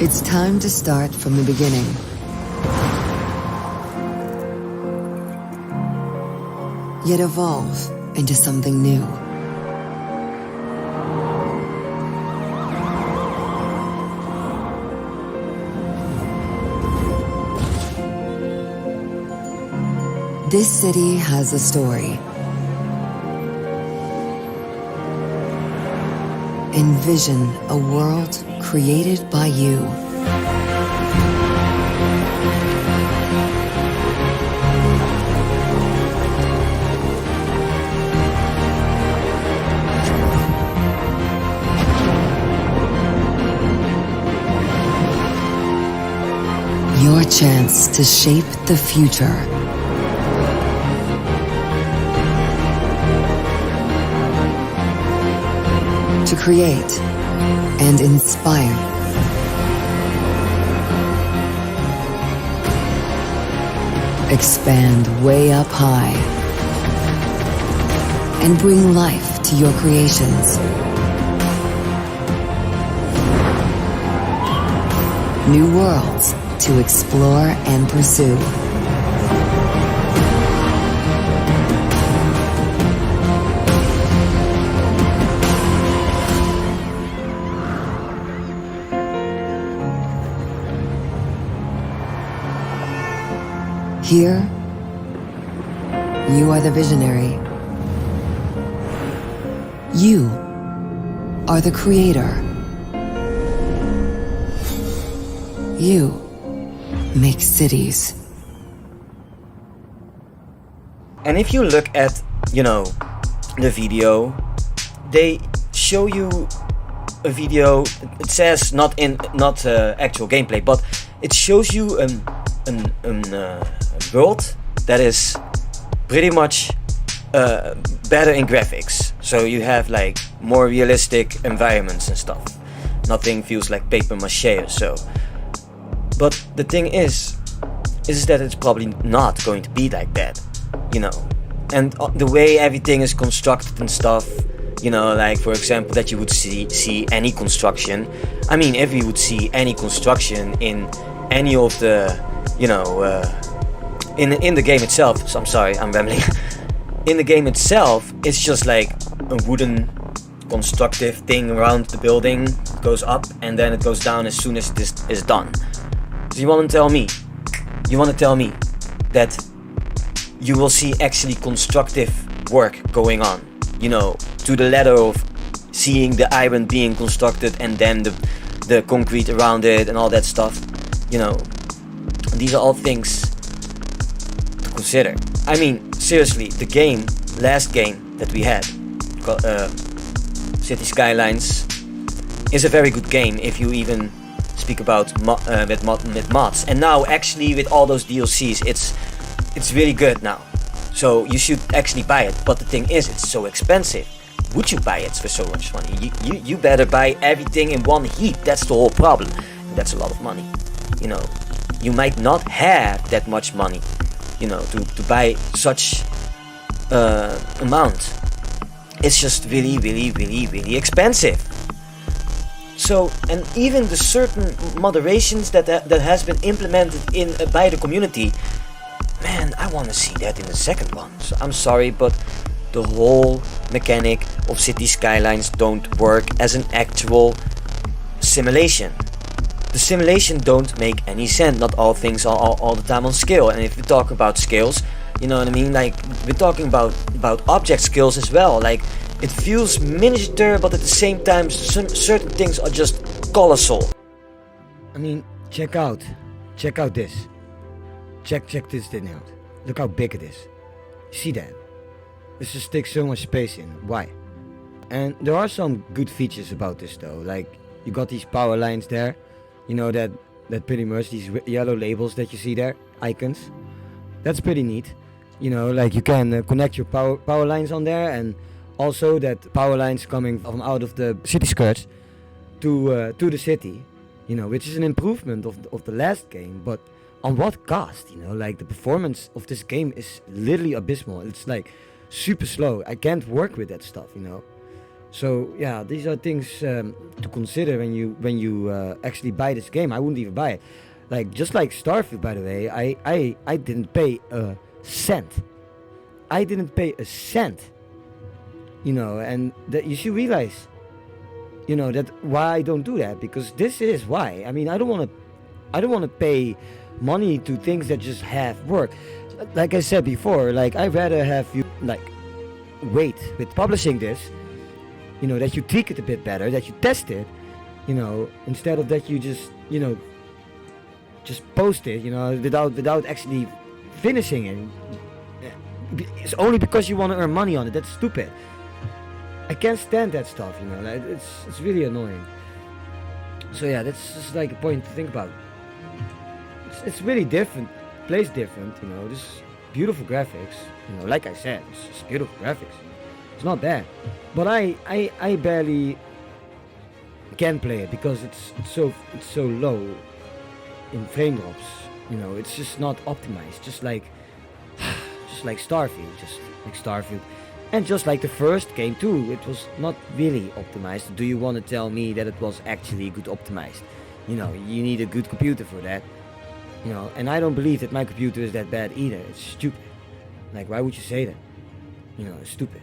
It's time to start from the beginning. Yet evolve into something new. This city has a story. Envision a world created by you. Your chance to shape the future. To create and inspire. Expand way up high and bring life to your creations. New worlds to explore and pursue. Here, you are the visionary. You are the creator. You make cities. And if you look at, the video, they show you a video. It says not actual gameplay, but it shows you a world that is pretty much better in graphics. So you have like more realistic environments and stuff. Nothing feels like paper mache or so. But the thing is that it's probably not going to be like that, And the way everything is constructed and stuff, like for example that you would see any construction. I mean, if you would see any construction in any of the, in the game itself. So I'm sorry, I'm rambling. In the game itself, it's just like a wooden constructive thing around the building. It goes up and then it goes down as soon as this is done. So you want to tell me that you will see actually constructive work going on, to the letter of seeing the iron being constructed and then the concrete around it and all that stuff, These are all things to consider. I mean, seriously, the last game that we had, Cities Skylines, is a very good game if you even speak about with mods. And now actually with all those DLCs, it's really good now. So you should actually buy it. But the thing is, it's so expensive. Would you buy it for so much money? You better buy everything in one heap. That's the whole problem. And that's a lot of money. You might not have that much money, to buy such amount. It's just really, really, really, really expensive. So, and even the certain moderations that has been implemented by the community, man, I want to see that in the second one. So I'm sorry, but the whole mechanic of Cities Skylines don't work as an actual simulation. The simulation don't make any sense. Not all things are all the time on scale. And if we talk about scales, you know what I mean? Like, we're talking about object scales as well. Like, it feels miniature, but at the same time, certain things are just colossal. I mean, check out this. Check this thing out. Look how big it is. You see that? This just takes so much space in. Why? And there are some good features about this though. Like, you got these power lines there. That pretty much these yellow labels that you see there, icons. That's pretty neat. Like you can connect your power lines on there, and also that power lines coming from out of the city skirts to the city, which is an improvement of the last game. But on what cost? Like the performance of this game is literally abysmal. It's like super slow. I can't work with that stuff. So yeah, these are things to consider when you actually buy this game. I wouldn't even buy it. Like just like Starfield, by the way, I didn't pay a cent. I didn't pay a cent. You know, and that you should realize, you know, that why I don't do that, because this is why. I mean, I don't want to pay money to things that just have work. Like I said before, like I'd rather have you like wait with publishing this, you know, that you tweak it a bit better, that you test it, you know, instead of that you just, you know, just post it, you know, without actually finishing it. It's only because you want to earn money on it. That's stupid. I can't stand that stuff, you know. Like, it's really annoying. So yeah, that's just like a point to think about. It's really different, plays different, you know. This beautiful graphics, you know. Like I said, it's just beautiful graphics. It's not bad, but I barely can play it because it's so low in frame drops. You know, it's just not optimized. Just like Starfield, and just like the first game too, it was not really optimized. Do you want to tell me that it was actually good optimized? You know, you need a good computer for that. You know, and I don't believe that my computer is that bad either. It's stupid. Like, why would you say that? You know, it's stupid.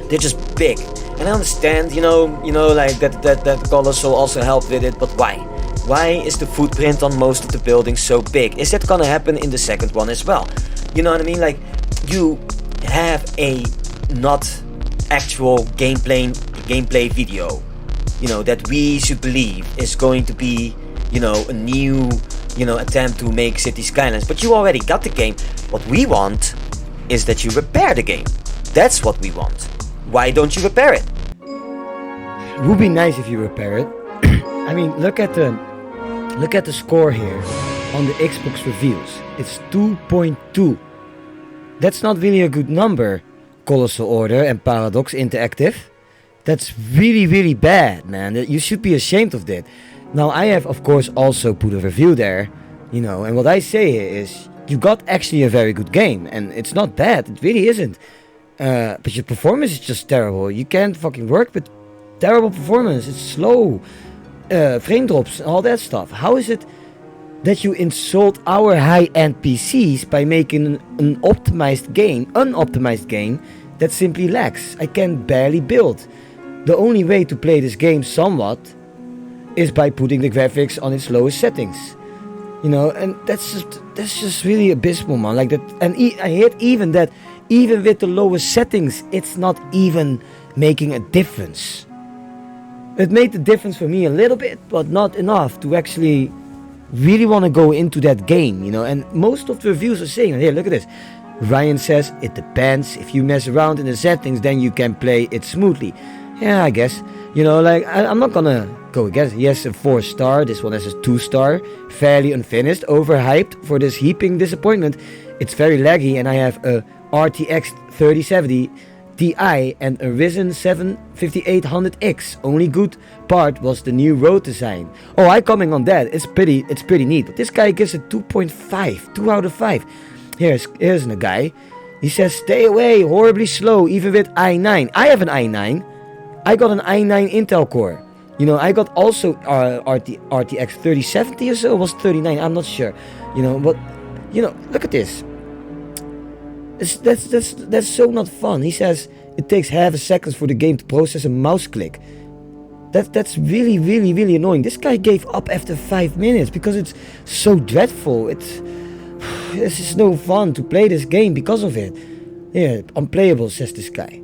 They're just big, and I understand, you know, like that Colossal also helped with it, but why? Why is the footprint on most of the buildings so big? Is that gonna happen in the second one as well? You know what I mean? Like, you have a not actual gameplay video, you know, that we should believe is going to be, you know, a new, you know, attempt to make Cities Skylines, but you already got the game. What we want is that you repair the game. That's what we want. Why don't you repair it? It would be nice if you repair it. I mean, look at the score here on the Xbox reviews. It's 2.2. That's not really a good number, Colossal Order and Paradox Interactive. That's really, really bad, man. You should be ashamed of that. Now, I have, of course, also put a review there, you know, and what I say here is, you got actually a very good game, and it's not bad, it really isn't. But your performance is just terrible. You can't fucking work with terrible performance. It's slow, frame drops, and all that stuff. How is it that you insult our high-end PCs by making an unoptimized game that simply lacks? I can barely build. The only way to play this game somewhat is by putting the graphics on its lowest settings. You know, and that's just really abysmal, man. Like that, and I heard even that even with the lowest settings, it's not even making a difference. It made the difference for me a little bit, but not enough to actually really want to go into that game, you know. And most of the reviews are saying, here, look at this. Ryan says, it depends. If you mess around in the settings, then you can play it smoothly. Yeah, I guess. You know, like, I'm not gonna go against it. Yes, a 4-star. This one has a 2-star. Fairly unfinished. Overhyped for this heaping disappointment. It's very laggy, and I have a RTX 3070 Ti and a Ryzen 7 5800X. Only good part was the new road design. Oh, I comment on that. It's pretty neat. But this guy gives it 2.5, 2 out of 5. Here's a guy. He says, stay away, horribly slow, even with i9. I have an i9. I got an i9 Intel core. You know, I got also RTX 3070 or so. It was 39. I'm not sure. You know, but you know, look at this. That's so not fun. He says it takes half a second for the game to process a mouse click. That's really, really, really annoying. This guy gave up after 5 minutes because it's so dreadful. This is no fun to play this game because of it. Yeah, unplayable, says this guy.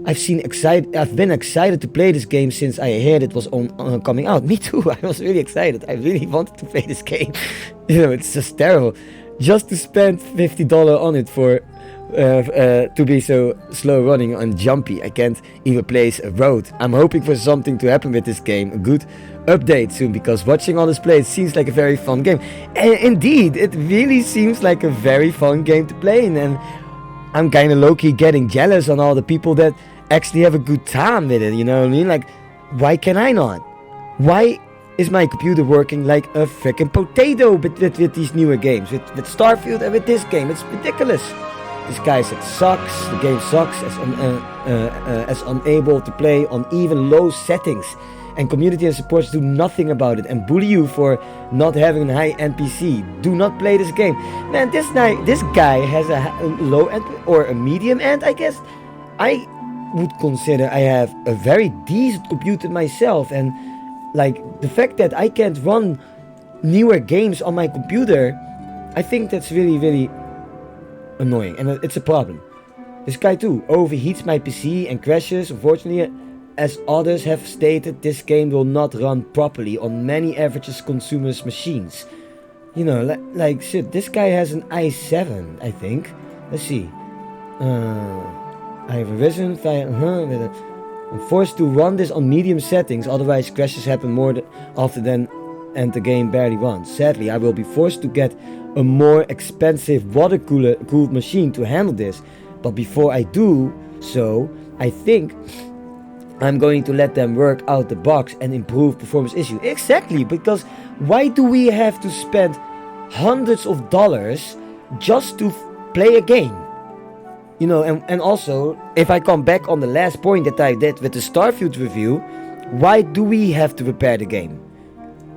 I've been excited to play this game since I heard it was coming out. Me too. I was really excited. I really wanted to play this game. You know, it's just terrible. Just to spend $50 on it for to be so slow running and jumpy. I can't even place a road. I'm hoping for something to happen with this game. A good update soon, because watching all this play, it seems like a very fun game. And indeed, it really seems like a very fun game to play in. And I'm kind of low-key getting jealous on all the people that actually have a good time with it. You know what I mean? Like, why can I not? Why is my computer working like a freaking potato with these newer games? With Starfield and with this game. It's ridiculous. This guy said sucks. The game sucks as unable to play on even low settings. And community and supporters do nothing about it and bully you for not having a high NPC. Do not play this game. Man, this guy has a low end or a medium end, I guess. I would consider I have a very decent computer myself, and like the fact that I can't run newer games on my computer, I think that's really, really annoying, and it's a problem. This guy too overheats my PC and crashes. Unfortunately, as others have stated, this game will not run properly on many average consumers' machines. You know, like shit, this guy has an i7, I think. Let's see. I have arisen. I'm forced to run this on medium settings, otherwise crashes happen more often than and the game barely runs. Sadly, I will be forced to get a more expensive water-cooled machine to handle this. But before I do so, I think I'm going to let them work out the bugs and improve performance issues. Exactly, because why do we have to spend hundreds of dollars just to play a game? You know, and also, if I come back on the last point that I did with the Starfield review, why do we have to repair the game?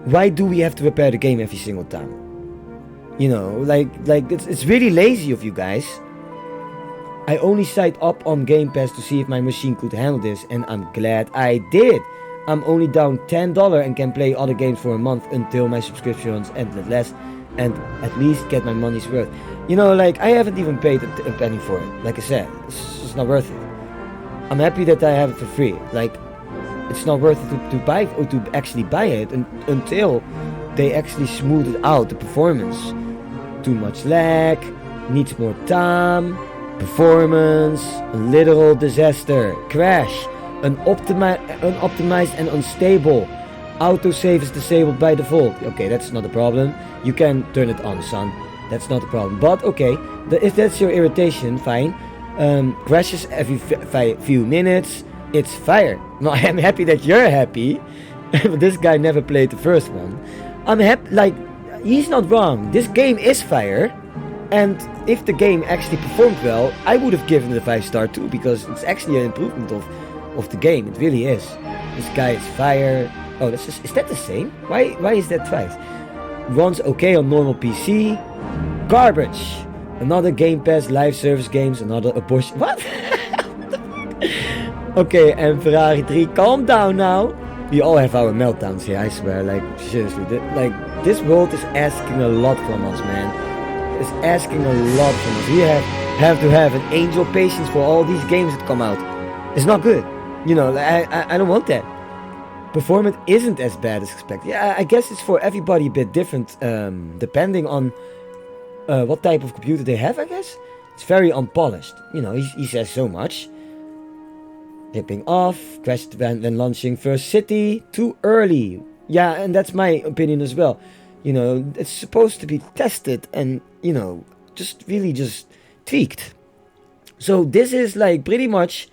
Why do we have to repair the game every single time? You know, like it's really lazy of you guys. I only signed up on Game Pass to see if my machine could handle this, and I'm glad I did. I'm only down $10 and can play other games for a month until my subscription runs endless, and at least get my money's worth. You know, like, I haven't even paid a penny for it. Like I said, it's just not worth it. I'm happy that I have it for free. Like, it's not worth it to buy or to actually buy it until they actually smooth it out, the performance. Too much lag, needs more time, performance, a literal disaster, crash, unoptimized and unstable. Autosave is disabled by default. Okay, that's not a problem. You can turn it on, son. That's not a problem. But okay, if that's your irritation, fine. Crashes every few minutes. It's fire. No, I'm happy that you're happy. But this guy never played the first one. I'm happy. Like, he's not wrong. This game is fire. And if the game actually performed well, I would have given it a 5-star too, because it's actually an improvement of the game. It really is. This guy is fire. Oh, that's just, is that the same? Why is that twice? Runs okay on normal PC. Garbage. Another Game Pass live service games. Another abortion. What? Okay, and Ferrari 3, calm down now. We all have our meltdowns here, I swear. Like, seriously, this world is asking a lot from us, man. It's asking a lot from us. We have to have an angel patience for all these games that come out. It's not good. You know, I don't want that. Performance isn't as bad as expected. Yeah, I guess it's for everybody a bit different, depending on what type of computer they have, I guess. It's very unpolished. You know, he says so much. Ripping off, crashed when launching first city, too early. Yeah, and that's my opinion as well. You know, it's supposed to be tested and, you know, just really just tweaked. So this is like pretty much,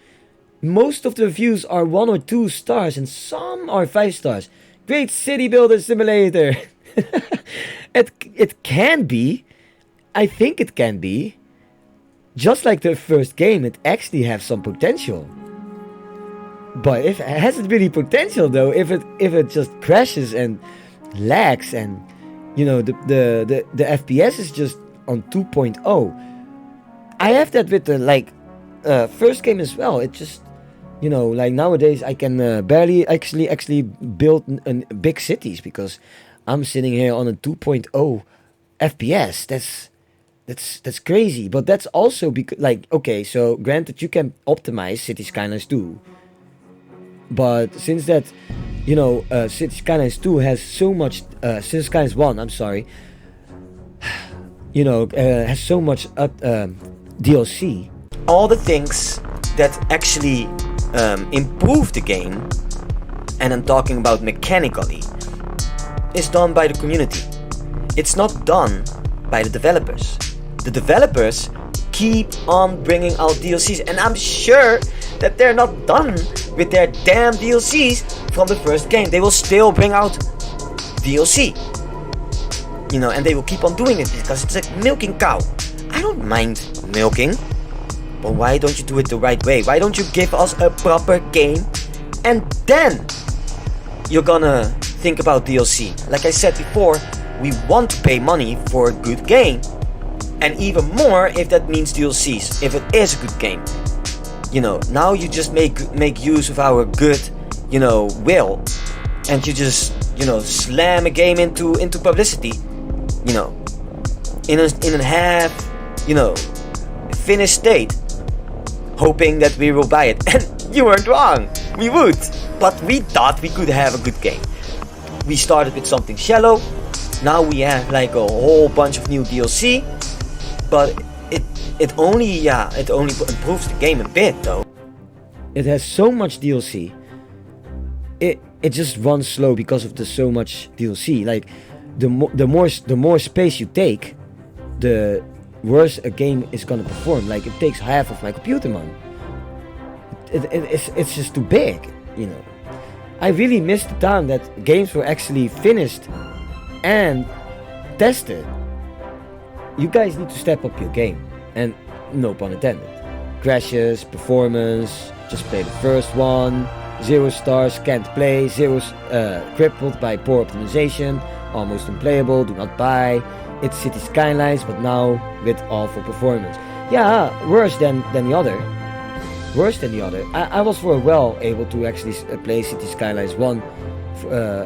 most of the reviews are 1 or 2 stars and some are 5 stars. Great city builder simulator. It can be. I think it can be. Just like the first game, it actually has some potential. But if it hasn't really potential though, if it just crashes and lags and, you know, the FPS is just on 2.0. I have that with the first game as well. It just, you know, like nowadays I can barely actually build big cities because I'm sitting here on a 2.0 FPS. That's crazy. But that's also because, like, okay, so granted you can optimize Cities Skylines 2. But since that, you know, Cities Skylines 2 has so much, Cities Skylines 1, I'm sorry, you know, has so much DLC. All the things that actually improve the game, and I'm talking about mechanically, is done by the community. It's not done by the developers. The developers keep on bringing out DLCs, and I'm sure that they're not done with their damn DLCs from the first game. They will still bring out DLC, you know, and they will keep on doing it because it's like milking cow. I don't mind milking, but why don't you do it the right way? Why don't you give us a proper game, and then you're gonna think about DLC? Like I said before, we want to pay money for a good game, and even more if that means DLCs, if it is a good game. Now you just make use of our good, will, and you just, slam a game into publicity, in a half, finished state, hoping that we will buy it. And you weren't wrong, we would, but we thought we could have a good game. We started with something shallow, now we have like a whole bunch of new DLC, but it only improves the game a bit though. It has so much DLC. It just runs slow because of the so much DLC. Like the more space you take, the worse a game is gonna perform. Like it takes half of my computer, man. It's just too big, I really missed the time that games were actually finished and tested. You guys need to step up your game, and no pun intended. Crashes, performance, just play the first one. 0 stars, can't play. 0 crippled by poor optimization, almost unplayable, do not buy. It's Cities Skylines, but now with awful performance. Yeah, worse than the other. I was for a while able to actually play Cities Skylines 1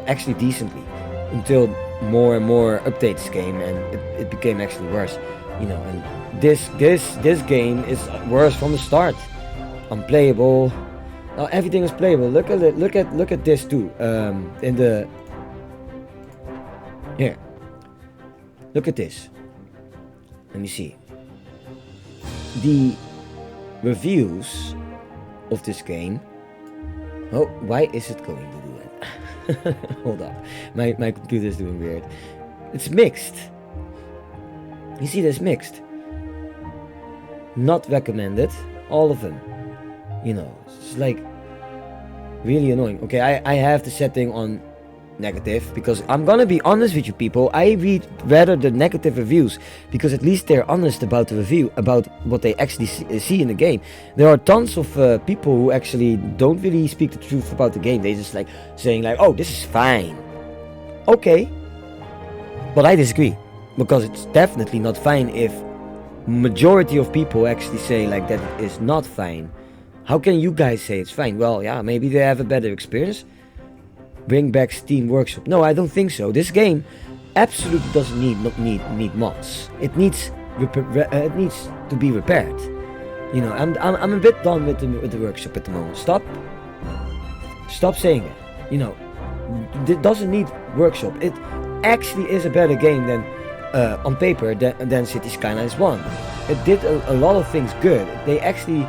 actually decently, until more and more updates came and it became actually worse, and this game is worse from the start. Unplayable. Now everything is playable. Look at this too. Here. Look at this. Let me see. The reviews of this game. Oh, why is it going to do that? Hold up. My computer is doing weird. It's mixed. You see this mixed. Not recommended. All of them. It's like really annoying. Okay, I have the setting on negative because I'm gonna be honest with you people. I read rather the negative reviews because at least they're honest about the review, about what they actually see in the game. There are tons of people who actually don't really speak the truth about the game. They just like saying like, oh, this is fine. Okay, but I disagree, because it's definitely not fine if majority of people actually say like that it is not fine. How can you guys say it's fine? Well, yeah, maybe they have a better experience. Bring back Steam Workshop. No, I don't think so. This game absolutely doesn't need mods. It needs to be repaired. I'm a bit done with the workshop at the moment. Stop saying it. It doesn't need workshop. It actually is a better game than on paper than Cities Skylines 1. It did a lot of things good. They actually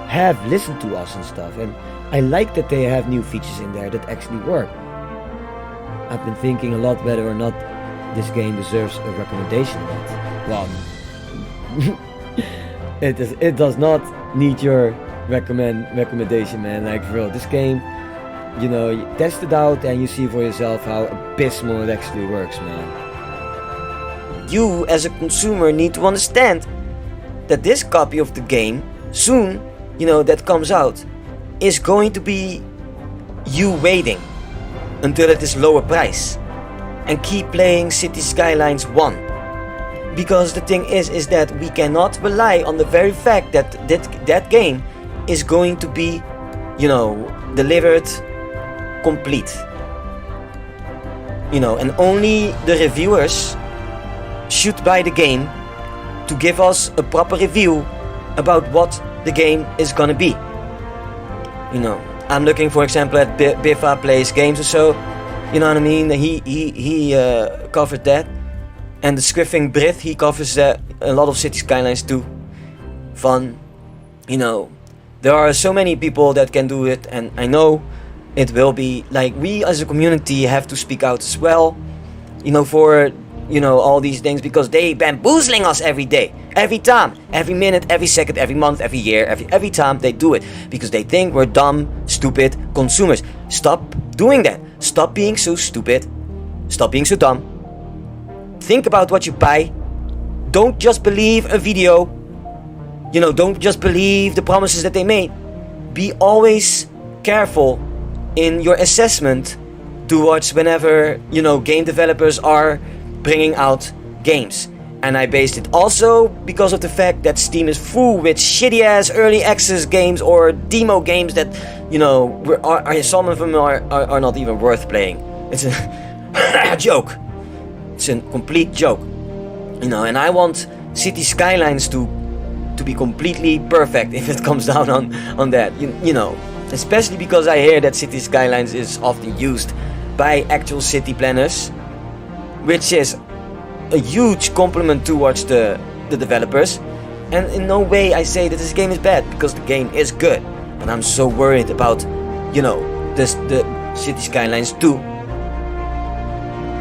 have listened to us and stuff, and I like that they have new features in there that actually work. I've been thinking a lot whether or not this game deserves a recommendation or not. Well, it does not need your recommendation, man. Like for real, this game, you test it out and you see for yourself how abysmal it actually works, man. You as a consumer need to understand that this copy of the game soon, that comes out, is going to be you waiting until it is lower price and keep playing Cities Skylines 1. Because the thing is that we cannot rely on the very fact that that game is going to be, delivered complete. And only the reviewers should buy the game to give us a proper review about what the game is gonna be. I'm looking, for example, at Biffa Plays Games or so. You know what I mean? He covered that, and the Scriffing Brit, he covers a lot of Cities Skylines too. Fun. There are so many people that can do it, and I know it will be like we as a community have to speak out as well. For all these things, because they bamboozling us every day, every time, every minute, every second, every month, every year, every time they do it, because they think we're dumb, stupid consumers. Stop doing that. Stop being so stupid. Stop being so dumb. Think about what you buy. don't just believe a video. You know, don't just believe the promises that they made. Be always careful in your assessment towards whenever, you know, game developers are bringing out games. And I based it also because of the fact that Steam is full with shitty ass early access games or demo games that, you know, some of them are not even worth playing. It's a joke. It's a complete joke. You know, and I want Cities Skylines to be completely perfect if it comes down on that. You know, especially because I hear that Cities Skylines is often used by actual city planners, which is a huge compliment towards the developers. And in no way I say that this game is bad, because the game is good. But I'm so worried about, you know, the Cities Skylines 2.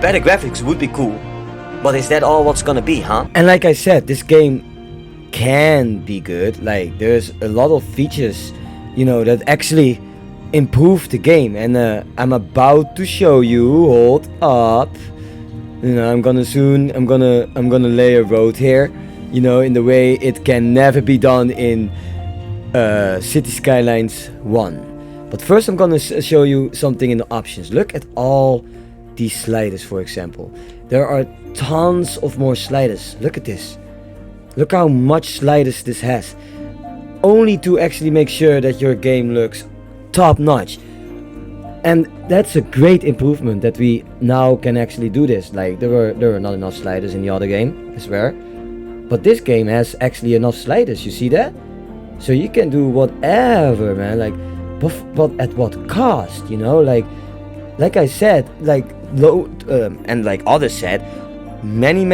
Better graphics would be cool, but is that all what's gonna be, huh? And like I said, this game can be good. Like, there's a lot of features, you know, that actually improve the game. And I'm about to show you. Hold up. You know, I'm gonna lay a road here, you know, in the way it can never be done in Cities Skylines 1. But first I'm gonna show you something in the options. Look at all these sliders, for example. There are tons of more sliders. Look at this. Look how much sliders this has. Only to actually make sure that your game looks top notch. And that's a great improvement, that we now can actually do this. Like, there were not enough sliders in the other game, I swear. But this game has actually enough sliders, you see that? So you can do whatever, man. Like, but at what cost, you know? Like I said, like and like others said, many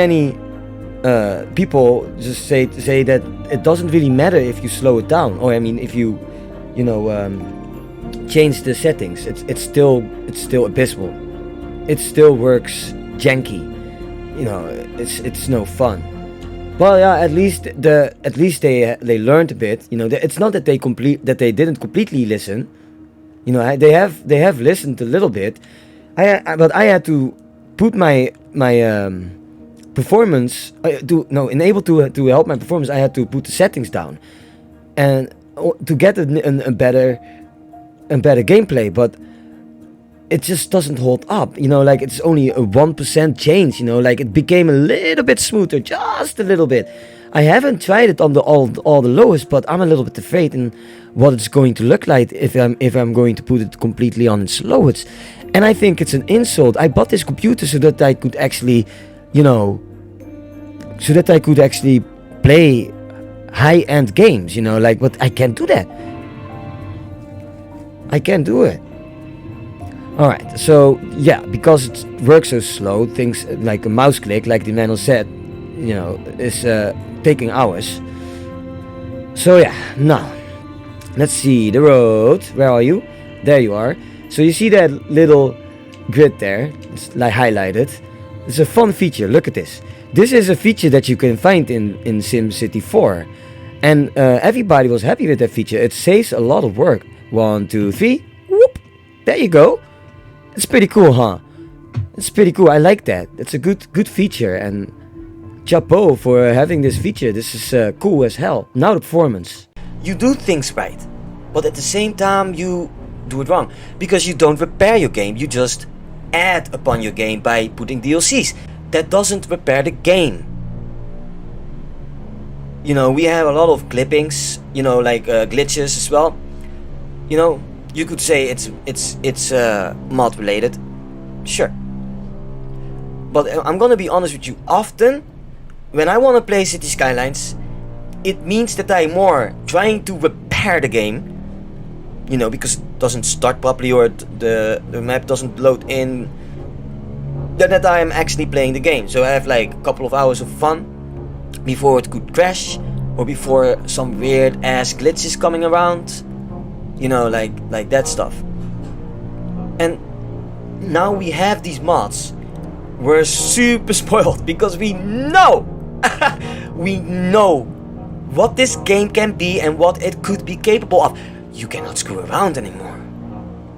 people just say that it doesn't really matter if you slow it down, or I mean, if you change the settings. It's still abysmal. It still works janky. You know, it's no fun. Well, yeah, at least they learned a bit. You know, it's not that they didn't completely listen. You know, they have listened a little bit. But I had to put my performance in able to help my performance. I had to put the settings down, and to get a better gameplay. But it just doesn't hold up, you know. Like, it's only a 1% change, you know. Like, it became a little bit smoother, just a little bit. I haven't tried it on all the lowest, but I'm a little bit afraid in what it's going to look like if I'm going to put it completely on its lowest. And I think it's an insult. I bought this computer so that I could actually, you know, play high-end games, you know. Like, but I can't do that. I can't do it. Alright, so yeah, because it works so slow, things like a mouse click, like the man said, you know, is taking hours. So yeah, now let's see the road. Where are you? There you are. So you see that little grid there? It's like highlighted. It's a fun feature. Look at this. This is a feature that you can find in SimCity 4, and everybody was happy with that feature. It saves a lot of work. 1, 2, 3. Whoop! There you go. It's pretty cool, huh? It's pretty cool. I like that. It's a good feature, and chapeau for having this feature. This is cool as hell. Now the performance. You do things right, but at the same time you do it wrong, because you don't repair your game. You just add upon your game by putting DLCs. That doesn't repair the game. You know, we have a lot of clippings, you know, like glitches as well. You know, you could say it's mod related, sure. But I'm gonna be honest with you. Often, when I wanna play Cities Skylines, it means that I'm more trying to repair the game. You know, because it doesn't start properly, or the map doesn't load in. Than that I am actually playing the game. So I have like a couple of hours of fun before it could crash, or before some weird ass glitches coming around. You know, like that stuff. And now we have these mods. We're super spoiled because we know what this game can be and what it could be capable of. You cannot screw around anymore.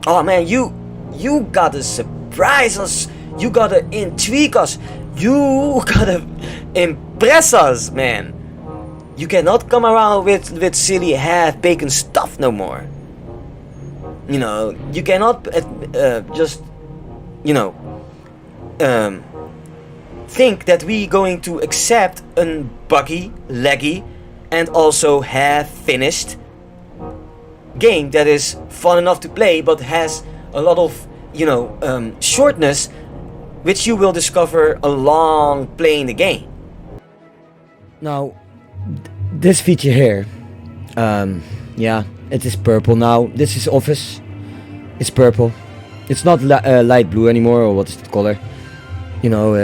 Oh man, you gotta surprise us. You gotta intrigue us. You gotta Press us, man. You cannot come around with silly half-baked stuff no more. You know, you cannot just, you know, think that we going to accept a buggy, laggy, and also half-finished game that is fun enough to play, but has a lot of, you know, shortness, which you will discover along playing the game. Now, this feature here, yeah, it is purple now. This is Office. It's purple. It's not light blue anymore, or what is the color? You know,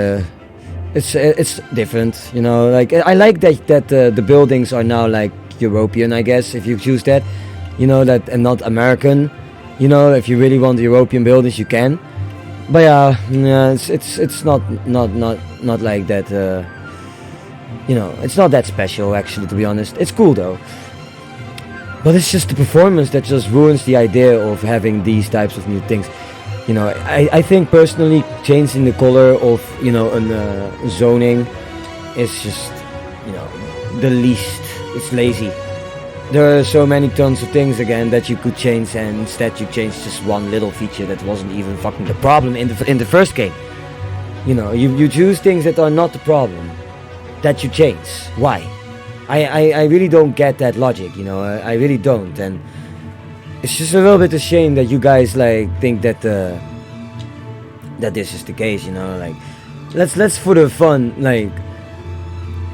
it's different. You know, like I like that the buildings are now like European, I guess, if you choose that. You know, that, and not American. You know, if you really want European buildings, you can. But yeah, it's not like that. You know, it's not that special, actually, to be honest. It's cool though. But it's just the performance that just ruins the idea of having these types of new things. You know, I think personally changing the color of, you know, a zoning is just, you know, the least. It's lazy. There are so many tons of things again that you could change, and instead you change just one little feature that wasn't even fucking the problem in the first game. You know, you choose things that are not the problem that you change. Why? I really don't get that logic, you know. I really don't, and it's just a little bit a shame that you guys like think that that this is the case, you know. Like, let's for the fun like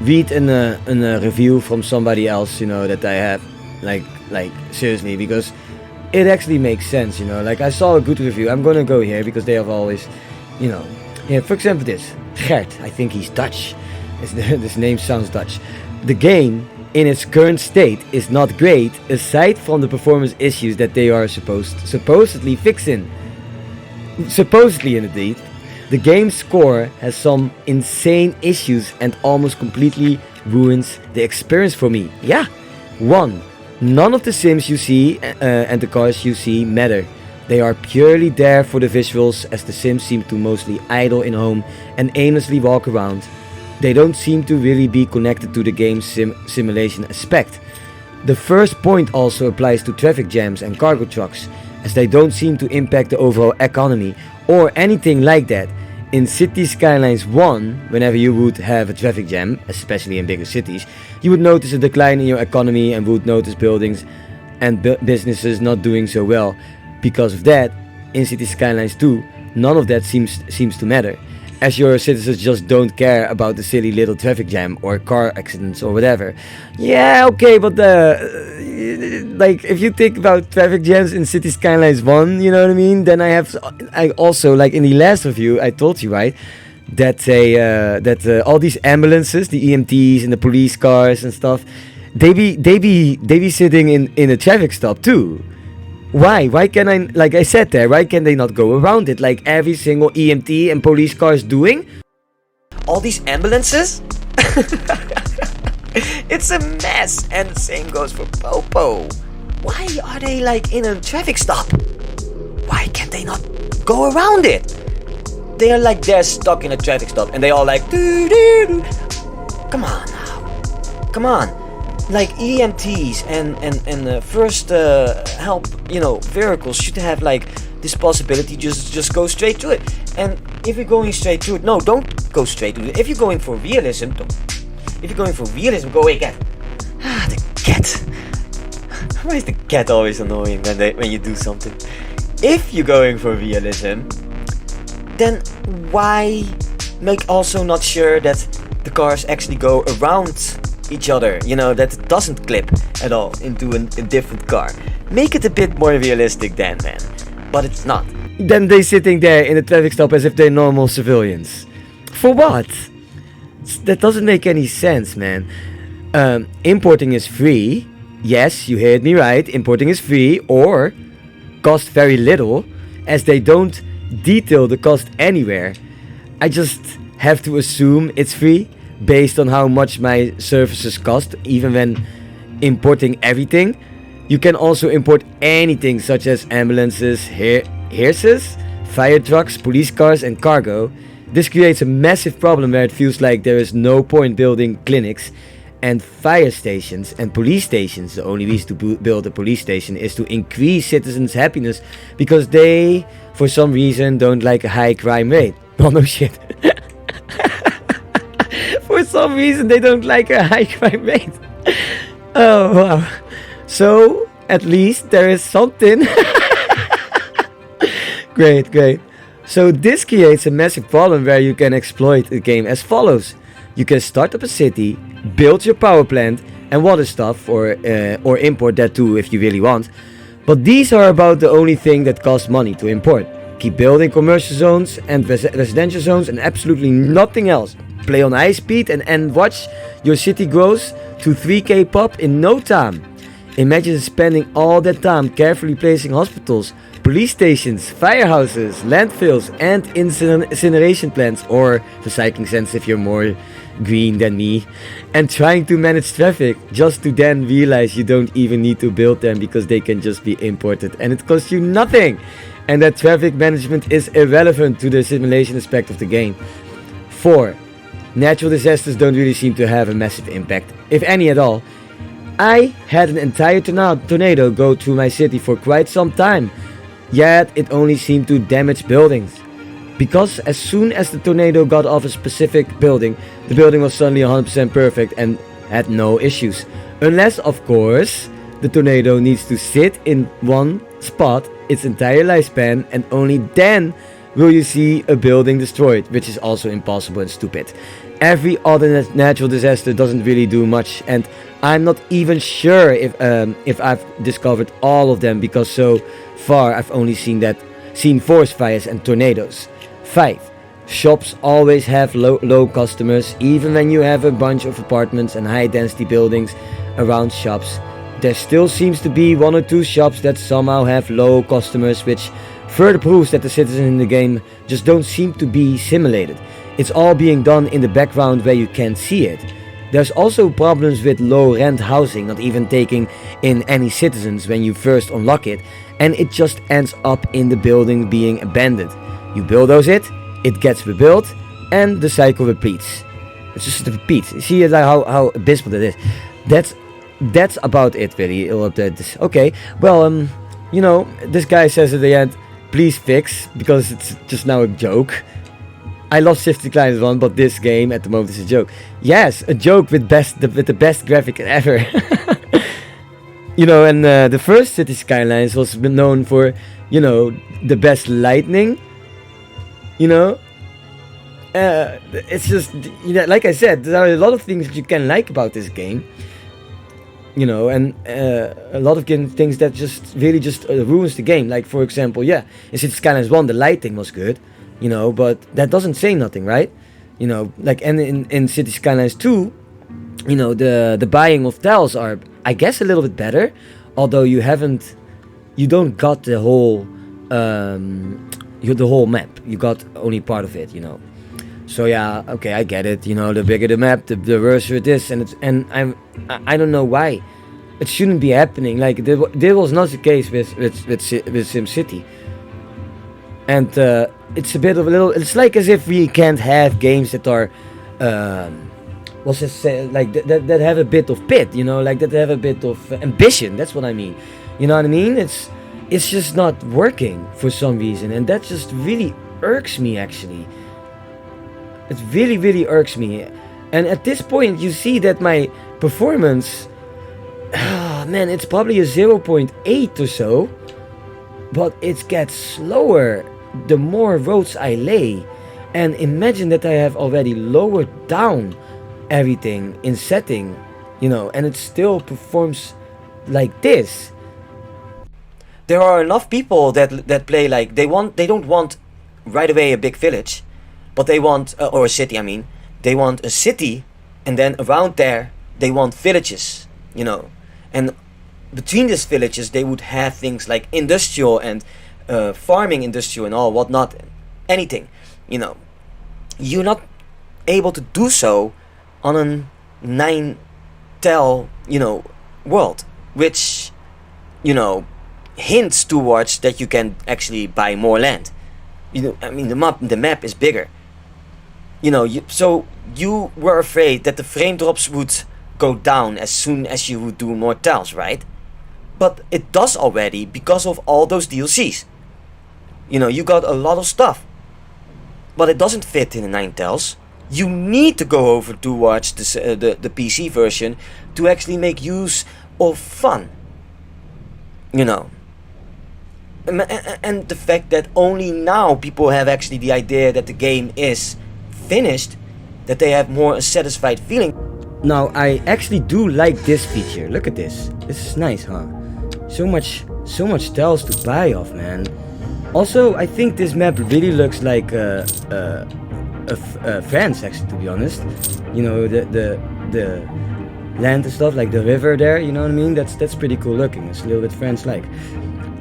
read in a review from somebody else, you know, that I have, like seriously, because it actually makes sense, you know. Like, I saw a good review. I'm gonna go here because they have always, you know, yeah. For example, this Gert. I think he's Dutch. This name sounds Dutch. The game, in its current state, is not great, aside from the performance issues that they are supposedly fixing. Supposedly, indeed, the game's score has some insane issues and almost completely ruins the experience for me. Yeah. 1. None of the sims you see and the cars you see matter. They are purely there for the visuals, as the sims seem to mostly idle in home and aimlessly walk around. They don't seem to really be connected to the game's simulation aspect. The first point also applies to traffic jams and cargo trucks, as they don't seem to impact the overall economy or anything like that. In Cities Skylines 1, whenever you would have a traffic jam, especially in bigger cities, you would notice a decline in your economy and would notice buildings and businesses not doing so well. Because of that, in Cities Skylines 2, none of that seems to matter, as your citizens just don't care about the silly little traffic jam or car accidents or whatever. Yeah, okay, but like, if you think about traffic jams in Cities Skylines 1, you know what I mean? Then I also, like in the last review, I told you, right, that all these ambulances, the EMTs and the police cars and stuff, they be sitting in a traffic stop too. Why can I, like I said there, why can they not go around it like every single EMT and police car is doing? All these ambulances? It's a mess, and the same goes for Popo. Why are they like in a traffic stop? Why can't they not go around it? They are like, they're stuck in a traffic stop and they all like doo doo doo. Come on now. Come on. Like, EMTs and first help, you know, vehicles should have like this possibility, just go straight to it. And if you're going straight to it, no, don't go straight to it. If you're going for realism, go away, cat. The cat. Why is the cat always annoying when you do something? If you're going for realism, then why make also not sure that the cars actually go around each other, you know, that it doesn't clip at all into a different car. Make it a bit more realistic then, man. But it's not. Then they sitting there in a traffic stop as if they're normal civilians. For what? That doesn't make any sense, man. Importing is free. Yes, you heard me right. Importing is free or cost very little, as they don't detail the cost anywhere. I just have to assume it's free based on how much my services cost, even when importing everything. You can also import anything such as ambulances, hearses, fire trucks, police cars and cargo. This creates a massive problem where it feels like there is no point building clinics and fire stations and police stations. The only reason to build a police station is to increase citizens' happiness because they, for some reason, don't like a high crime rate. Oh no shit. For some reason they don't like a high crime rate. Oh wow. So at least there is something. Great. So this creates a massive problem where you can exploit the game as follows. You can start up a city, build your power plant and water stuff, or import that too if you really want. But these are about the only thing that costs money to import. Keep building commercial zones and residential zones and absolutely nothing else. Play on high speed and watch your city grows to 3k pop in no time. Imagine spending all that time carefully placing hospitals, police stations, firehouses, landfills and incineration plants, or recycling centers if you're more green than me, and trying to manage traffic just to then realize you don't even need to build them because they can just be imported and it costs you nothing, and that traffic management is irrelevant to the simulation aspect of the game. 4. Natural disasters don't really seem to have a massive impact, if any at all. I had an entire tornado go through my city for quite some time, yet it only seemed to damage buildings. Because as soon as the tornado got off a specific building, the building was suddenly 100% perfect and had no issues. Unless, of course, the tornado needs to sit in one spot its entire lifespan, and only then will you see a building destroyed, which is also impossible and stupid. Every other natural disaster doesn't really do much, and I'm not even sure if I've discovered all of them, because so far I've only seen forest fires and tornadoes. 5. Shops always have low customers. Even when you have a bunch of apartments and high density buildings around shops, there still seems to be 1 or 2 shops that somehow have low customers, which further proves that the citizens in the game just don't seem to be simulated. It's all being done in the background where you can't see it. There's also problems with low rent housing, not even taking in any citizens when you first unlock it, and it just ends up in the building being abandoned. You bulldoze it, it gets rebuilt, and the cycle repeats. It just repeats. You see how abysmal that is. That's about it really. Okay, well, this guy says at the end, please fix, because it's just now a joke. I love Cities Skylines 1, but this game at the moment is a joke. Yes, a joke with the best graphic ever. And the first Cities Skylines was known for, the best lighting. It's just, like I said, there are a lot of things that you can like about this game. And a lot of things that just really ruins the game. Like, for example, in Cities Skylines 1, the lighting was good. But that doesn't say nothing, right? Like, and in Cities Skylines 2, the buying of tiles are, I guess, a little bit better, although you don't got the whole map. You got only part of it, So yeah, okay, I get it. The bigger the map, the worse it is, I don't know why. It shouldn't be happening. Like, this was not the case with SimCity. And it's a bit of it's like as if we can't have games that are, that have a bit of pit, like that have a bit of ambition. That's what I mean. You know what I mean? It's just not working for some reason, and that just really irks me, actually. It really, really irks me. And at this point, you see that my performance, it's probably a 0.8 or so, but it gets slower the more roads I lay. And imagine that I have already lowered down everything in setting, and it still performs like this. There are enough people that play like they don't want right away a big village, but they want or a city. I mean, they want a city, and then around there they want villages, and between these villages they would have things like industrial and farming industrial and all whatnot, anything. You're not able to do so on a 9-tel world, which hints towards that you can actually buy more land. The map is bigger, So you were afraid that the frame drops would go down as soon as you would do more tells, right? But it does already because of all those DLCs. You got a lot of stuff. But it doesn't fit in the 9 tells. You need to go over towards the PC version to actually make use of fun. And the fact that only now people have actually the idea that the game is finished, that they have more a satisfied feeling. Now, I actually do like this feature. Look at this. This is nice, huh? So much tells to buy off, man. Also, I think this map really looks like France, actually, to be honest. The land and stuff, like the river there, you know what I mean? That's pretty cool looking. It's a little bit France-like.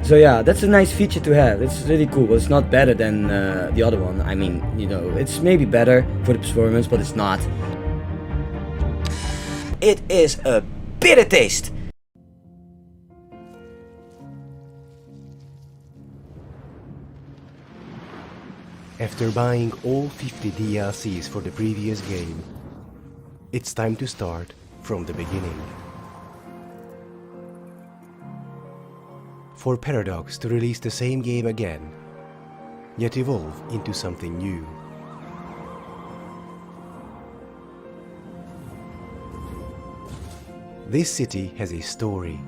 So yeah, that's a nice feature to have. It's really cool. Well, it's not better than the other one. I mean, it's maybe better for the performance, but it's not. It is a bitter taste. After buying all 50 DLCs for the previous game, it's time to start from the beginning. For Paradox to release the same game again, yet evolve into something new. This city has a story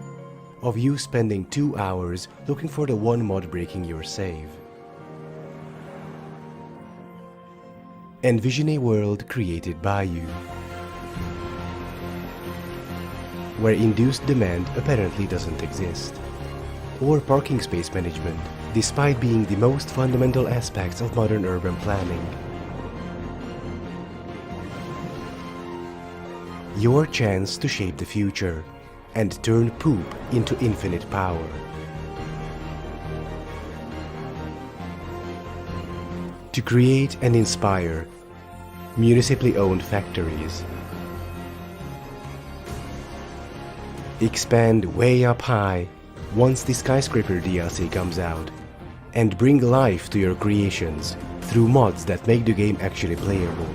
of you spending 2 hours looking for the one mod breaking your save. Envision a world created by you, where induced demand apparently doesn't exist, or parking space management, despite being the most fundamental aspects of modern urban planning. Your chance to shape the future and turn poop into infinite power. To create and inspire municipally owned factories. Expand way up high once the Skyscraper DLC comes out, and bring life to your creations through mods that make the game actually playable.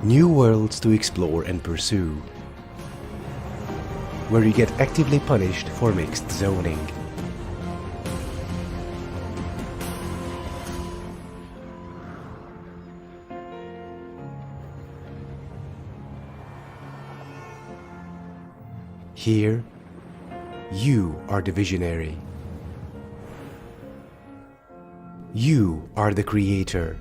New worlds to explore and pursue, where you get actively punished for mixed zoning. Here, you are the visionary. You are the creator.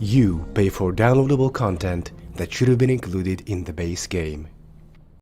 You pay for downloadable content that should have been included in the base game.